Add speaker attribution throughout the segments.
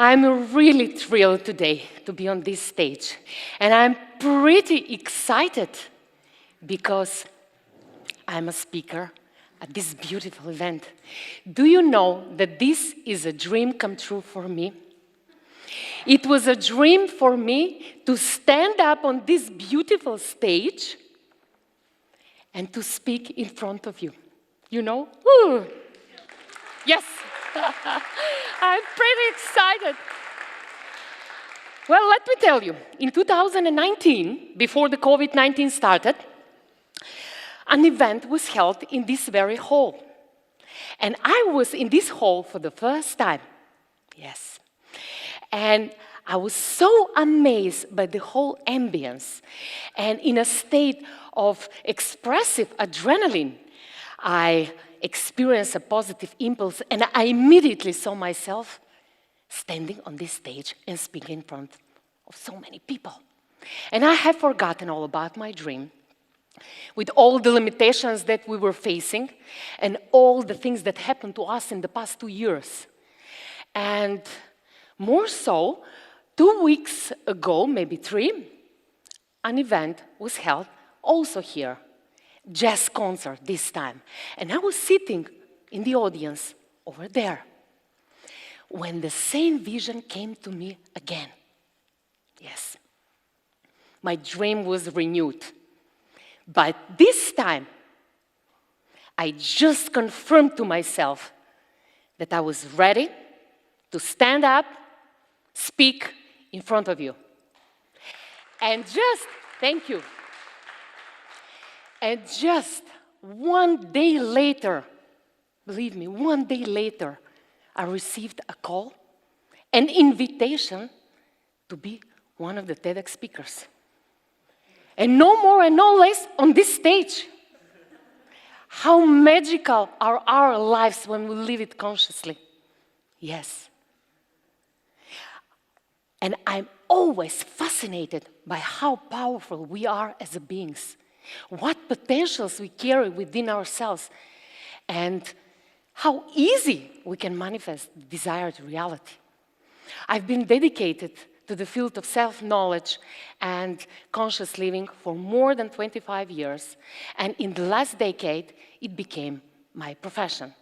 Speaker 1: I'm really thrilled today to be on this stage. And I'm pretty excited because I'm a speaker at this beautiful event. Do you know that this is a dream come true for me? It was a dream for me to stand up on this beautiful stage and to speak in front of you. You know? Woo! Yes! I'm pretty excited. Well, let me tell you, in 2019, before the COVID-19 started, an event was held in this very hall. And I was in this hall for the first time. Yes. And I was so amazed by the whole ambience. And in a state of expressive adrenaline, I experienced a positive impulse, and I immediately saw myself standing on this stage and speaking in front of so many people. And I had forgotten all about my dream, with all the limitations that we were facing and all the things that happened to us in the past 2 years. And more so, 2 weeks ago, maybe 3, an event was held also here. Jazz concert this time. And I was sitting in the audience over there when the same vision came to me again. Yes, my dream was renewed. But this time, I just confirmed to myself that I was ready to stand up, speak in front of you. And thank you. And just 1 day later, believe me, 1 day later, I received a call, an invitation to be one of the TEDx speakers. And no more and no less on this stage. How magical are our lives when we live it consciously. Yes. And I'm always fascinated by how powerful we are as beings. What potentials we carry within ourselves, and how easy we can manifest desired reality. I've been dedicated to the field of self-knowledge and conscious living for more than 25 years, and in the last decade, it became my profession.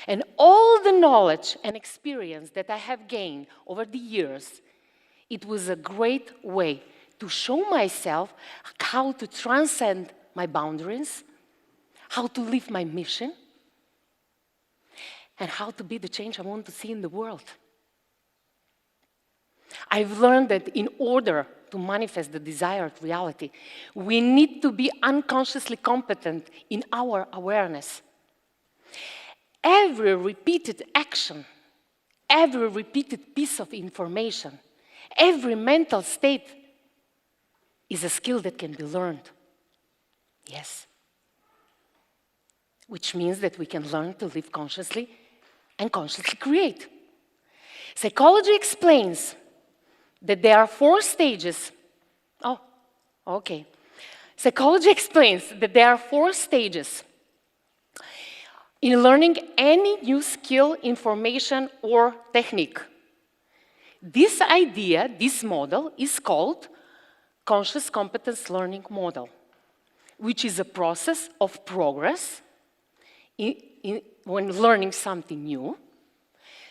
Speaker 1: And all the knowledge and experience that I have gained over the years, it was a great way to show myself how to transcend my boundaries, how to live my mission, and how to be the change I want to see in the world. I've learned that in order to manifest the desired reality, we need to be unconsciously competent in our awareness. Every repeated action, every repeated piece of information, every mental state is a skill that can be learned. Yes. Which means that we can learn to live consciously and consciously create. Psychology explains that there are 4 stages. Oh, okay. Psychology explains that there are 4 stages in learning any new skill, information, or technique. This idea, this model, is called Conscious Competence Learning Model, which is a process of progress when learning something new,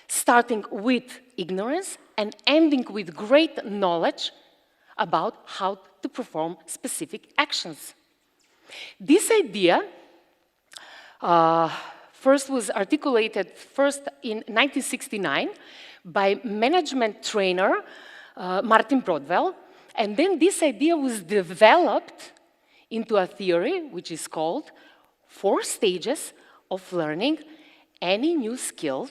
Speaker 1: starting with ignorance and ending with great knowledge about how to perform specific actions. This idea first was articulated in 1969 by management trainer Martin Broadwell, and then this idea was developed into a theory which is called 4 stages of learning any new skill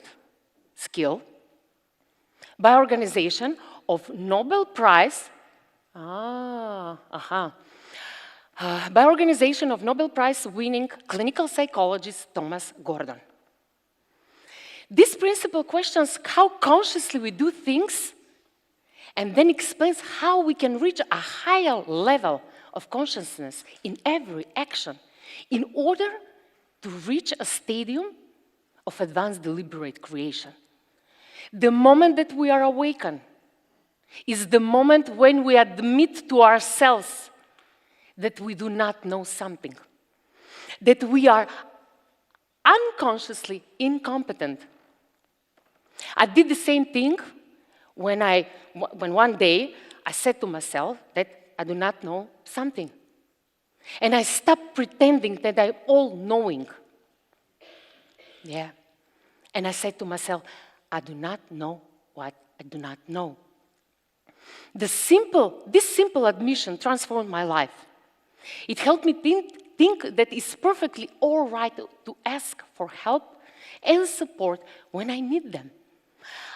Speaker 1: by organization of Nobel Prize by organization of Nobel Prize winning clinical psychologist Thomas Gordon. This principle questions how consciously we do things and then explains how we can reach a higher level of consciousness in every action in order to reach a stadium of advanced deliberate creation. The moment that we are awakened is the moment when we admit to ourselves that we do not know something, that we are unconsciously incompetent. I did the same thing when one day I said to myself that I do not know something. And I stopped pretending that I'm all-knowing. Yeah. And I said to myself, I do not know what I do not know. This simple admission transformed my life. It helped me think that it's perfectly all right to ask for help and support when I need them.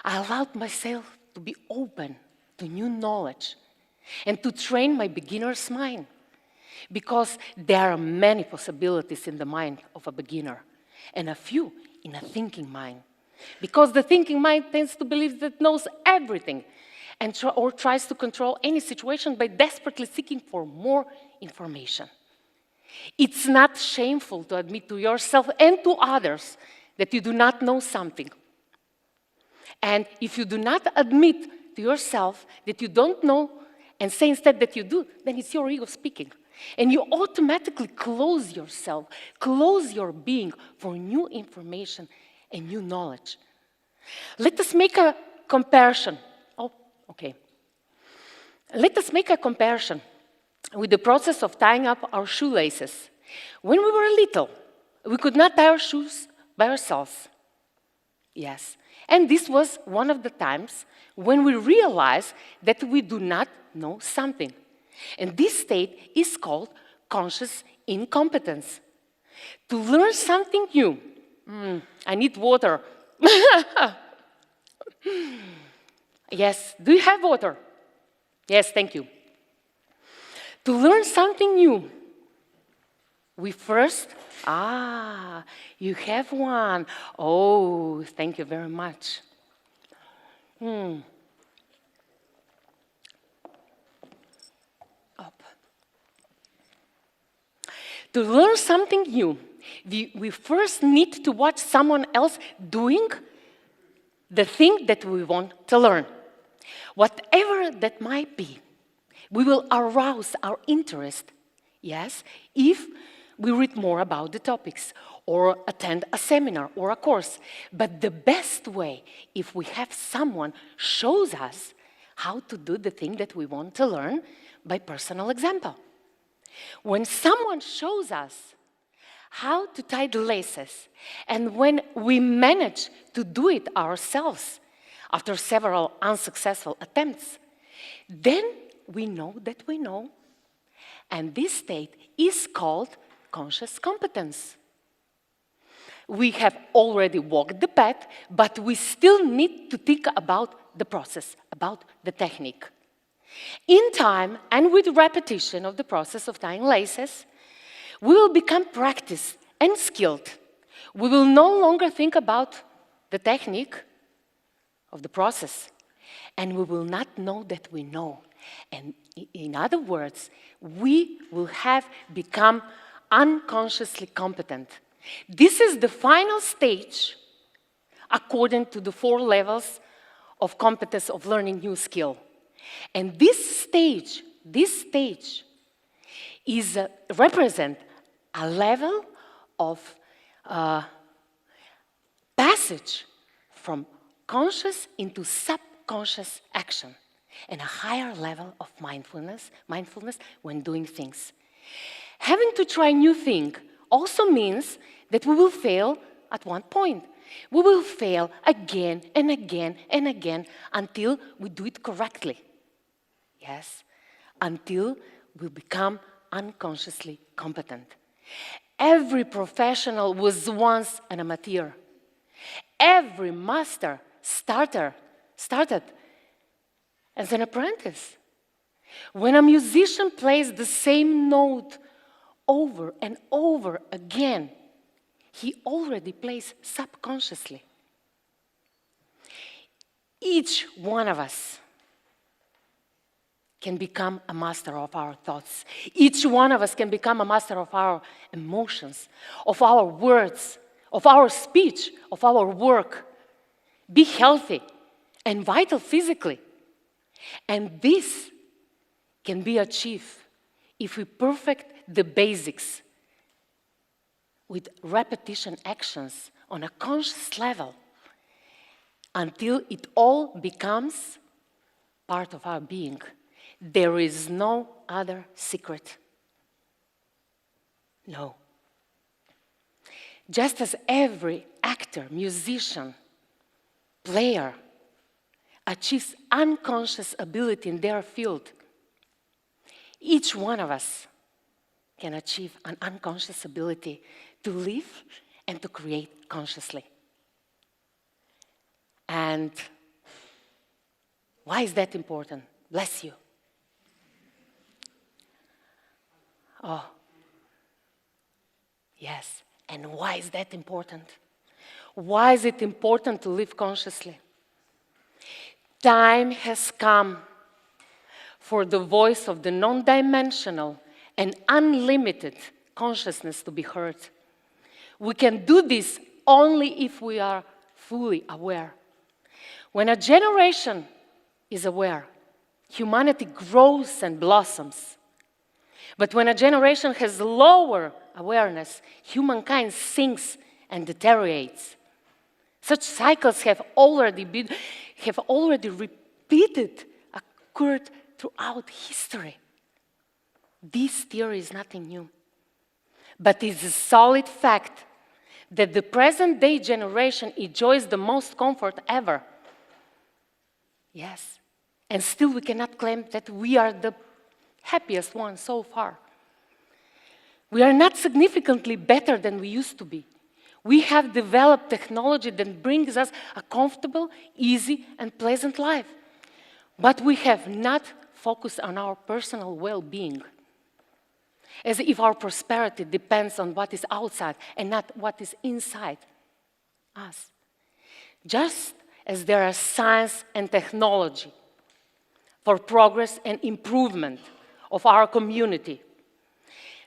Speaker 1: I allowed myself to be open to new knowledge and to train my beginner's mind, because there are many possibilities in the mind of a beginner and a few in a thinking mind. Because the thinking mind tends to believe that it knows everything and tries to control any situation by desperately seeking for more information. It's not shameful to admit to yourself and to others that you do not know something. And if you do not admit to yourself that you don't know and say instead that you do, then it's your ego speaking. And you automatically close yourself, close your being for new information and new knowledge. Let us make a comparison. Oh, okay. Let us make a comparison with the process of tying up our shoelaces. When we were little, we could not tie our shoes by ourselves. Yes. And this was one of the times when we realized that we do not know something. And this state is called conscious incompetence. To learn something new, I need water. Yes, do you have water? Yes, thank you. To learn something new, we first, you have one. Oh, thank you very much. Up. To learn something new, we first need to watch someone else doing the thing that we want to learn. Whatever that might be, we will arouse our interest, yes, if we read more about the topics or attend a seminar or a course. But the best way, if we have someone shows us how to do the thing that we want to learn by personal example. When someone shows us how to tie the laces, and when we manage to do it ourselves after several unsuccessful attempts, then we know that we know, and this state is called conscious competence. We have already walked the path, but we still need to think about the process, about the technique. In time and with repetition of the process of tying laces, we will become practiced and skilled. We will no longer think about the technique of the process, and we will not know that we know. And in other words, we will have become unconsciously competent. This is the final stage according to the 4 levels of competence of learning new skill. And this stage is represent a level of passage from conscious into subconscious action, and a higher level of mindfulness when doing things. Having to try new things also means that we will fail at one point. We will fail again and again and again until we do it correctly. Yes, until we become unconsciously competent. Every professional was once an amateur. Every master started as an apprentice. When a musician plays the same note over and over again, he already plays subconsciously. Each one of us can become a master of our thoughts. Each one of us can become a master of our emotions, of our words, of our speech, of our work. Be healthy and vital physically. And this can be achieved if we perfect the basics with repetition actions on a conscious level until it all becomes part of our being. There is no other secret. No. Just as every actor, musician, player achieves unconscious ability in their field, each one of us can achieve an unconscious ability to live and to create consciously. And why is that important? Bless you. Oh, yes. And why is that important? Why is it important to live consciously? Time has come for the voice of the non-dimensional and unlimited consciousness to be heard. We can do this only if we are fully aware. When a generation is aware, humanity grows and blossoms. But when a generation has lower awareness, humankind sinks and deteriorates. Such cycles have already repeated, occurred throughout history. This theory is nothing new, but it's a solid fact that the present-day generation enjoys the most comfort ever. Yes, and still we cannot claim that we are the happiest ones so far. We are not significantly better than we used to be. We have developed technology that brings us a comfortable, easy, and pleasant life. But we have not focused on our personal well-being, as if our prosperity depends on what is outside and not what is inside us. Just as there are science and technology for progress and improvement of our community,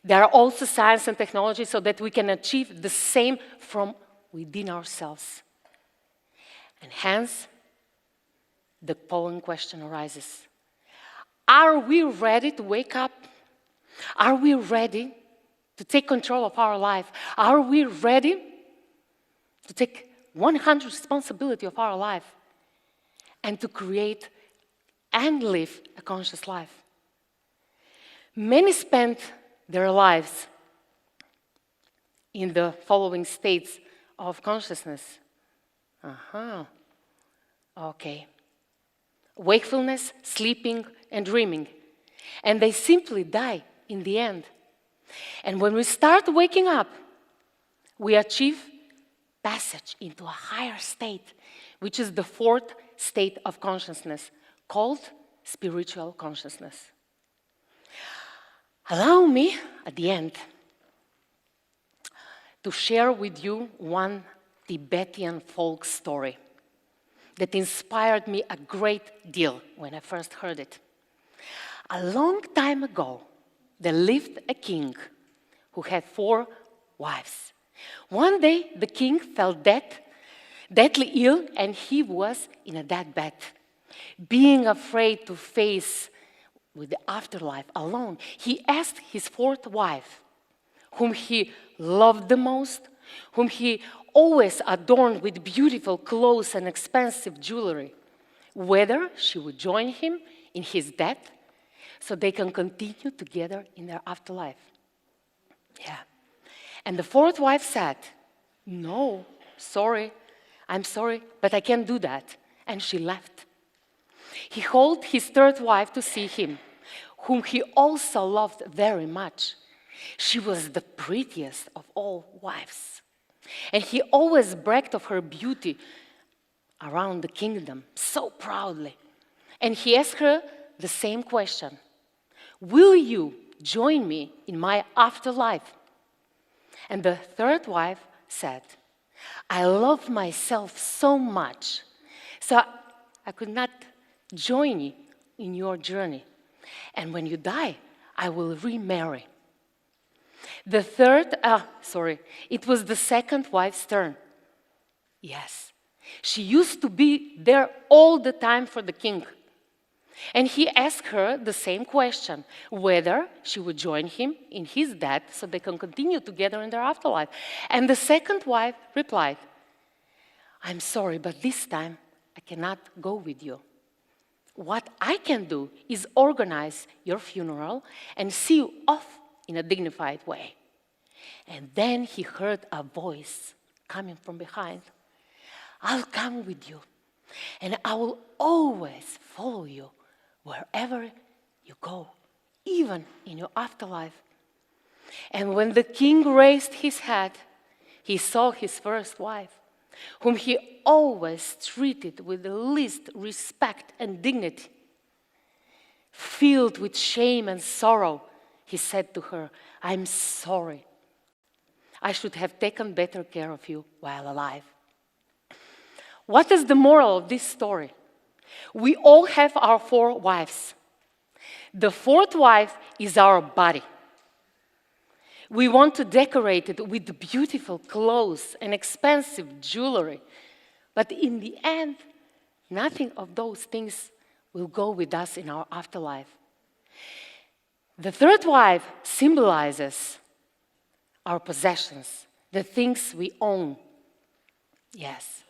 Speaker 1: there are also science and technology so that we can achieve the same from within ourselves. And hence, the following question arises. Are we ready to wake up? Are we ready to take control of our life? Are we ready to take 100% responsibility of our life and to create and live a conscious life? Many spend their lives in the following states of consciousness. Okay. Wakefulness, sleeping, and dreaming. And they simply die in the end. And when we start waking up, we achieve passage into a higher state, which is the fourth state of consciousness, called spiritual consciousness. Allow me, at the end, to share with you one Tibetan folk story that inspired me a great deal when I first heard it. A long time ago, there lived a king who had 4 wives. One day, the king fell deathly ill, and he was in a deathbed. Being afraid to face with the afterlife alone, he asked his 4th wife, whom he loved the most, whom he always adorned with beautiful clothes and expensive jewelry, whether she would join him in his death so they can continue together in their afterlife. Yeah. And the 4th wife said, "No, sorry, I'm sorry, but I can't do that." And she left. He called his 3rd wife to see him, whom he also loved very much. She was the prettiest of all wives, and he always bragged of her beauty around the kingdom so proudly. And he asked her the same question: "Will you join me in my afterlife?" And the 3rd wife said, "I love myself so much, so I could not join you in your journey. And when you die, I will remarry." It was the 2nd wife's turn. Yes, She used to be there all the time for the king. And he asked her the same question, whether she would join him in his death so they can continue together in their afterlife. And the second wife replied, I'm sorry, but this time I cannot go with you. What I can do is organize your funeral and see you off in a dignified way. And then he heard a voice coming from behind. I'll come with you, and I will always follow you wherever you go, even in your afterlife. And when the king raised his head, he saw his first wife, whom he always treated with the least respect and dignity. Filled with shame and sorrow, he said to her, I'm sorry. I should have taken better care of you while alive. What is the moral of this story? We all have our 4 wives. The 4th wife is our body. We want to decorate it with beautiful clothes and expensive jewelry. But in the end, nothing of those things will go with us in our afterlife. The 3rd wife symbolizes our possessions, the things we own. Yes.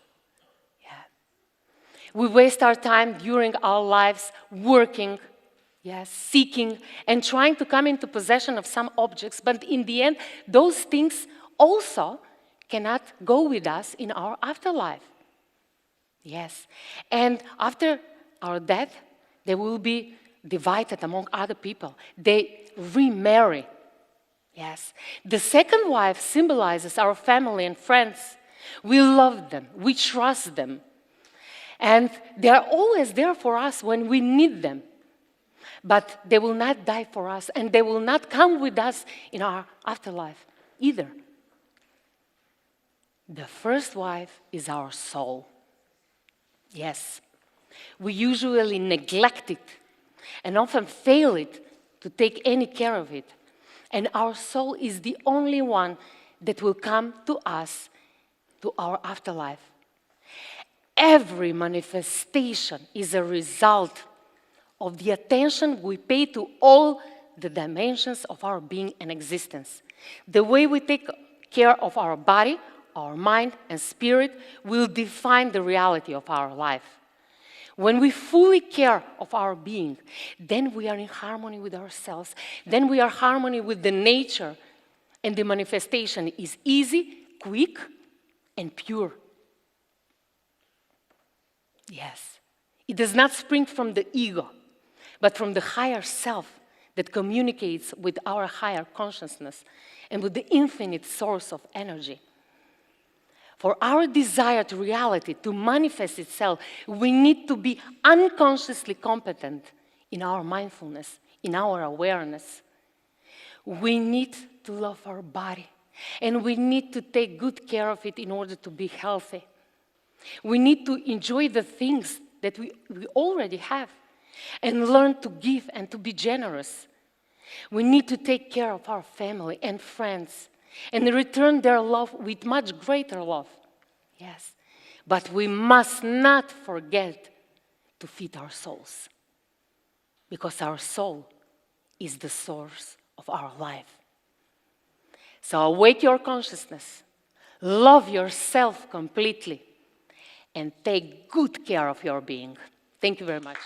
Speaker 1: We waste our time during our lives working, seeking, and trying to come into possession of some objects, but in the end, those things also cannot go with us in our afterlife. Yes. And after our death, they will be divided among other people. They remarry. Yes. The 2nd wife symbolizes our family and friends. We love them. We trust them. And they are always there for us when we need them. But they will not die for us, and they will not come with us in our afterlife either. The 1st wife is our soul. Yes. We usually neglect it and often fail it to take any care of it. And our soul is the only one that will come to us, to our afterlife. Every manifestation is a result of the attention we pay to all the dimensions of our being and existence. The way we take care of our body, our mind, and spirit will define the reality of our life. When we fully care of our being, then we are in harmony with ourselves. Then we are in harmony with the nature, and the manifestation is easy, quick, and pure. Yes. It does not spring from the ego, but from the higher self that communicates with our higher consciousness and with the infinite source of energy. For our desired reality to manifest itself, we need to be unconsciously competent in our mindfulness, in our awareness. We need to love our body, and we need to take good care of it in order to be healthy. We need to enjoy the things that we already have and learn to give and to be generous. We need to take care of our family and friends and return their love with much greater love. Yes. But we must not forget to feed our souls, because our soul is the source of our life. So awake your consciousness, love yourself completely, and take good care of your being. Thank you very much.